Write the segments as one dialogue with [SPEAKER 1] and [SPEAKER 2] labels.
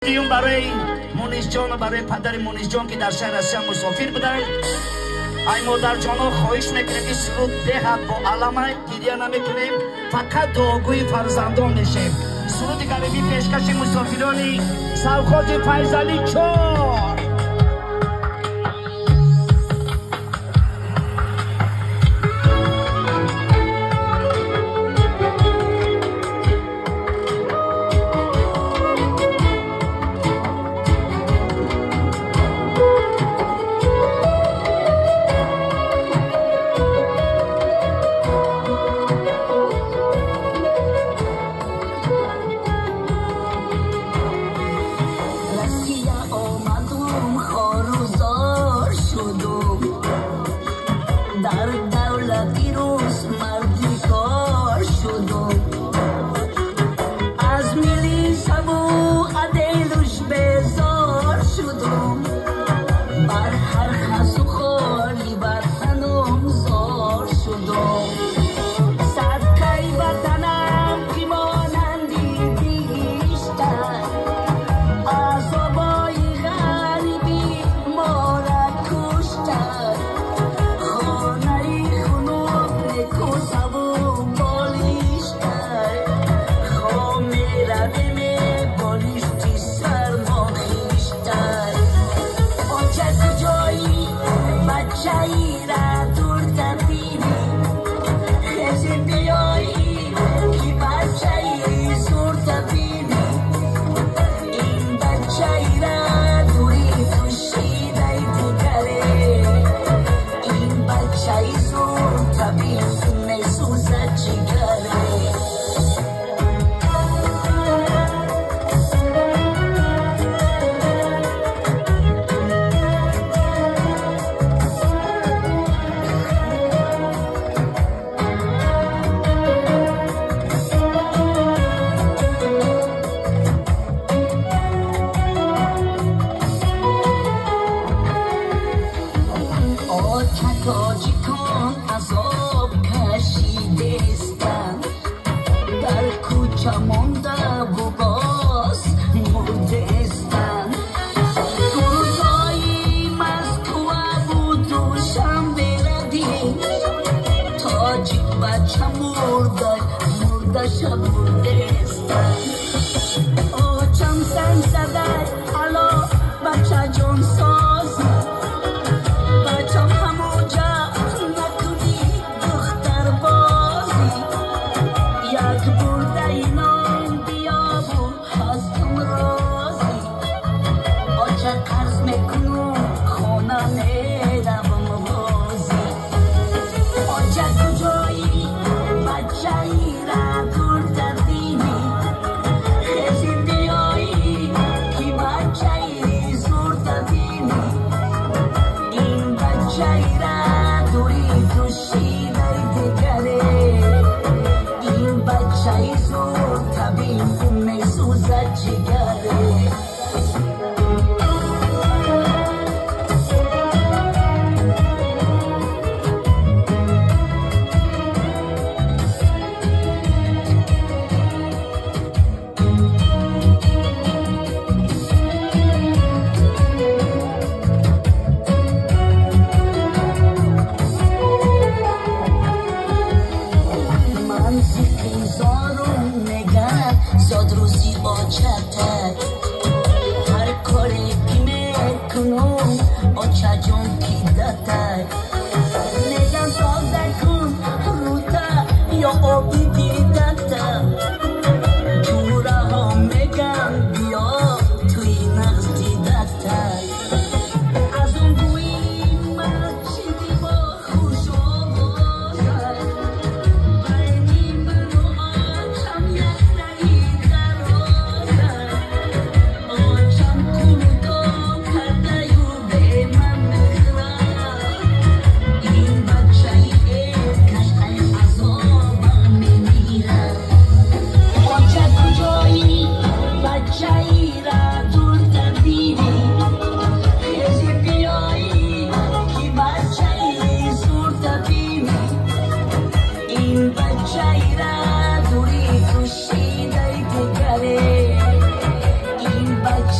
[SPEAKER 1] دیون برای مونیس جان و برای پدر مونیس جان که در شهر رسیان مسافر بودن. ای مادر جانا خواهش میکنیم که سرود دهد با علمه گریه نمیکنیم، فقط دعاگوی فرزندان میشیم. سرود غریبی پیشکش مسافرانی سرخوش فیضعلی چار.
[SPEAKER 2] Rasia o mandu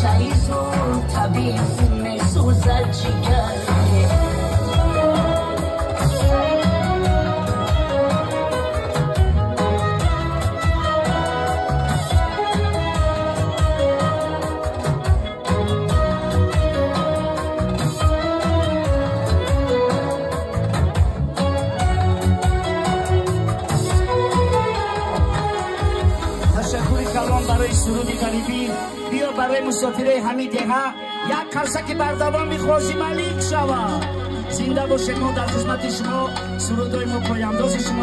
[SPEAKER 2] سعیز و طبیعی میسوزد جگره
[SPEAKER 1] برای سرود غریبی بیا برای مسافره همین دهه یک قرصک بردوام میخوازی ملیک شود زنده باشید ما در خدمت شما سرودای ما پایانداز شما